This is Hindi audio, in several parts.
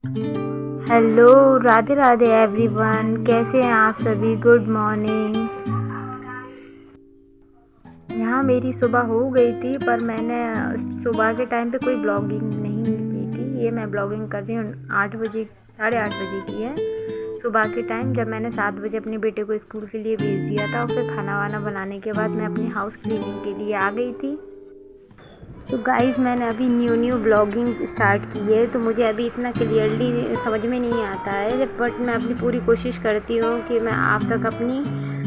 Hello, Radhe Radhe everyone. कैसे हैं आप सभी? Good morning. यहाँ मेरी सुबह हो गई थी, पर मैंने सुबह के टाइम पे कोई ब्लॉगिंग नहीं की थी। ये मैं ब्लॉगिंग कर रही हूँ 8 बजे, 8:30 बजे की है सुबह के टाइम, जब मैंने 7 बजे अपने बेटे को स्कूल के लिए भेज दिया था। और फिर खाना वाना बनाने के बाद मैं अपनी हाउस क्लीनिंग के लिए आ गई थी। तो गाइज़, मैंने अभी न्यू ब्लॉगिंग स्टार्ट की है, तो मुझे अभी इतना क्लियरली समझ में नहीं आता है, बट मैं अपनी पूरी कोशिश करती हूँ कि मैं आप तक अपनी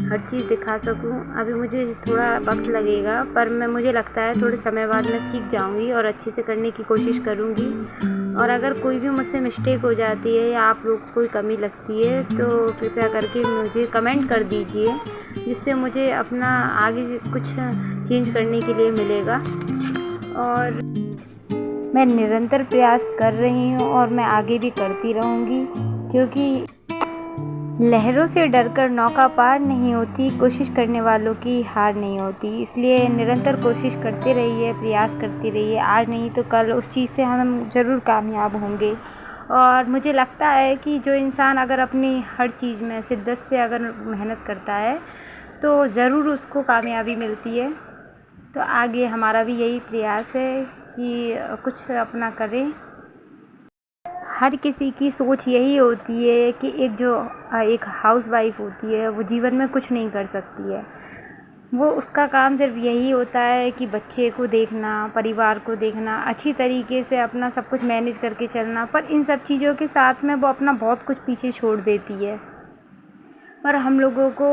हर चीज़ दिखा सकूँ। अभी मुझे थोड़ा वक्त लगेगा, पर मुझे लगता है थोड़े समय बाद मैं सीख जाऊँगी और अच्छे से करने की कोशिश करूँगी। और अगर कोई भी मुझसे मिस्टेक हो जाती है या आप लोग को कोई कमी लगती है, तो कृपया करके मुझे कमेंट कर दीजिए, जिससे मुझे अपना आगे कुछ चेंज करने के लिए मिलेगा। और मैं निरंतर प्रयास कर रही हूँ और मैं आगे भी करती रहूँगी, क्योंकि लहरों से डरकर नौका पार नहीं होती, कोशिश करने वालों की हार नहीं होती। इसलिए निरंतर कोशिश करते रहिए, प्रयास करते रहिए। आज नहीं तो कल उस चीज़ से हम ज़रूर कामयाब होंगे। और मुझे लगता है कि जो इंसान अगर अपनी हर चीज़ में शिद्दत से अगर मेहनत करता है, तो ज़रूर उसको कामयाबी मिलती है। तो आगे हमारा भी यही प्रयास है कि कुछ अपना करें। हर किसी की सोच यही होती है कि एक हाउसवाइफ होती है, वो जीवन में कुछ नहीं कर सकती है। वो उसका काम सिर्फ यही होता है कि बच्चे को देखना, परिवार को देखना, अच्छी तरीके से अपना सब कुछ मैनेज करके चलना। पर इन सब चीज़ों के साथ में वो अपना बहुत कुछ पीछे छोड़ देती है। पर हम लोगों को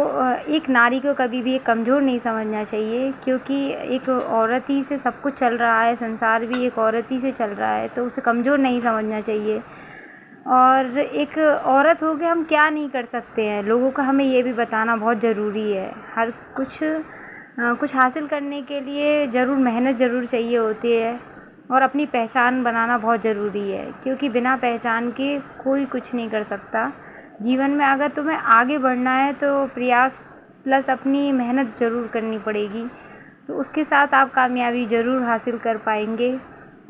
एक नारी को कभी भी एक कमज़ोर नहीं समझना चाहिए, क्योंकि एक औरत ही से सब कुछ चल रहा है, संसार भी एक औरत ही से चल रहा है, तो उसे कमज़ोर नहीं समझना चाहिए। और एक औरत हो के हम क्या नहीं कर सकते हैं, लोगों को हमें ये भी बताना बहुत ज़रूरी है। हर कुछ हासिल करने के लिए ज़रूर मेहनत ज़रूर चाहिए होती है, और अपनी पहचान बनाना बहुत ज़रूरी है, क्योंकि बिना पहचान के कोई कुछ नहीं कर सकता। जीवन में अगर तुम्हें आगे बढ़ना है, तो प्रयास प्लस अपनी मेहनत ज़रूर करनी पड़ेगी, तो उसके साथ आप कामयाबी ज़रूर हासिल कर पाएंगे।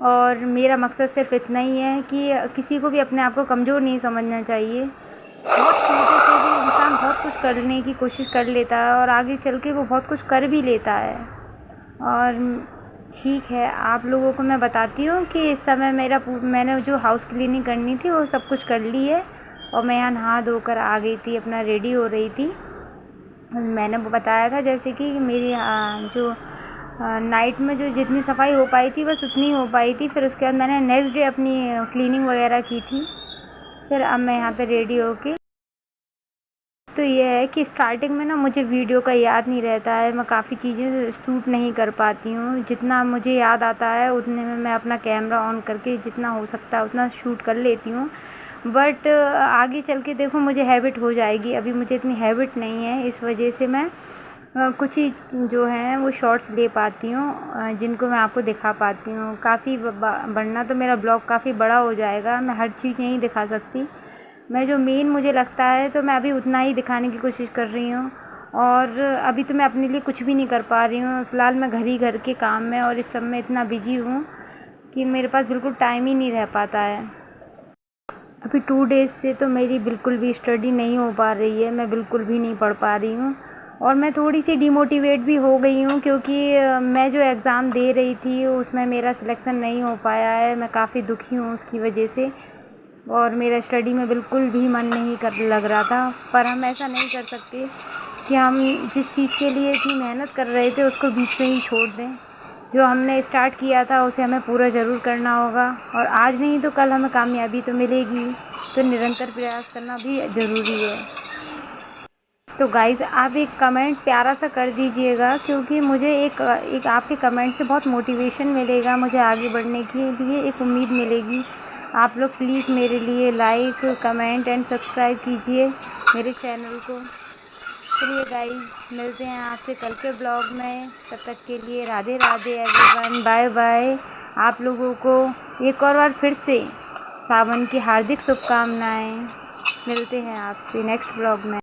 और मेरा मकसद सिर्फ इतना ही है कि किसी को भी अपने आप को कमज़ोर नहीं समझना चाहिए। बहुत छोटे से भी इंसान बहुत कुछ करने की कोशिश कर लेता है, और आगे चल के वो बहुत कुछ कर भी लेता है। और ठीक है, आप लोगों को मैं बताती हूँ कि इस समय मैंने जो हाउस क्लीनिंग करनी थी वो सब कुछ कर ली है। और मैं यहाँ नहा धोकर आ गई थी, अपना रेडी हो रही थी। मैंने वो बताया था जैसे कि मेरी जो नाइट में जो जितनी सफाई हो पाई थी बस उतनी हो पाई थी। फिर उसके बाद मैंने नेक्स्ट डे अपनी क्लीनिंग वगैरह की थी। फिर अब मैं यहाँ पे रेडी होके, तो ये है कि स्टार्टिंग में ना मुझे वीडियो का याद नहीं रहता है, मैं काफ़ी चीज़ें शूट नहीं कर पाती हूँ। जितना मुझे याद आता है उतने में मैं अपना कैमरा ऑन करके जितना हो सकता है उतना शूट कर लेती हूँ। बट आगे चल के देखो मुझे हैबिट हो जाएगी, अभी मुझे इतनी हैबिट नहीं है, इस वजह से मैं कुछ ही जो हैं वो शॉर्ट्स ले पाती हूँ, जिनको मैं आपको दिखा पाती हूँ। काफ़ी बढ़ना तो मेरा ब्लॉग काफ़ी बड़ा हो जाएगा, मैं हर चीज़ नहीं दिखा सकती। मैं जो मेन मुझे लगता है तो मैं अभी उतना ही दिखाने की कोशिश कर रही हूँ। और अभी तो मैं अपने लिए कुछ भी नहीं कर पा रही हूँ। फ़िलहाल मैं घर के काम में और इस सब में इतना बिजी हूँ कि मेरे पास बिल्कुल टाइम ही नहीं रह पाता है। अभी 2 डेज़ से तो मेरी बिल्कुल भी स्टडी नहीं हो पा रही है, मैं बिल्कुल भी नहीं पढ़ पा रही हूँ। और मैं थोड़ी सी डिमोटिवेट भी हो गई हूँ, क्योंकि मैं जो एग्ज़ाम दे रही थी उसमें मेरा सिलेक्शन नहीं हो पाया है। मैं काफ़ी दुखी हूँ उसकी वजह से, और मेरा स्टडी में बिल्कुल भी मन नहीं लग रहा था। पर हम ऐसा नहीं कर सकते कि हम जिस चीज़ के लिए इतनी मेहनत कर रहे थे उसको बीच में ही छोड़ दें। जो हमने स्टार्ट किया था उसे हमें पूरा ज़रूर करना होगा, और आज नहीं तो कल हमें कामयाबी तो मिलेगी। तो निरंतर प्रयास करना भी ज़रूरी है। तो गाइज़, आप एक कमेंट प्यारा सा कर दीजिएगा, क्योंकि मुझे एक आपके कमेंट से बहुत मोटिवेशन मिलेगा, मुझे आगे बढ़ने के लिए एक उम्मीद मिलेगी। आप लोग प्लीज़ मेरे लिए लाइक, कमेंट एंड सब्सक्राइब कीजिए मेरे चैनल को। चलिए गाइज़, मिलते हैं आपसे कल के ब्लॉग में। तब तक के लिए Radhe Radhe everyone, bye bye. आप लोगों को एक और बार फिर से सावन की हार्दिक शुभकामनाएं। मिलते हैं आपसे नेक्स्ट ब्लॉग में।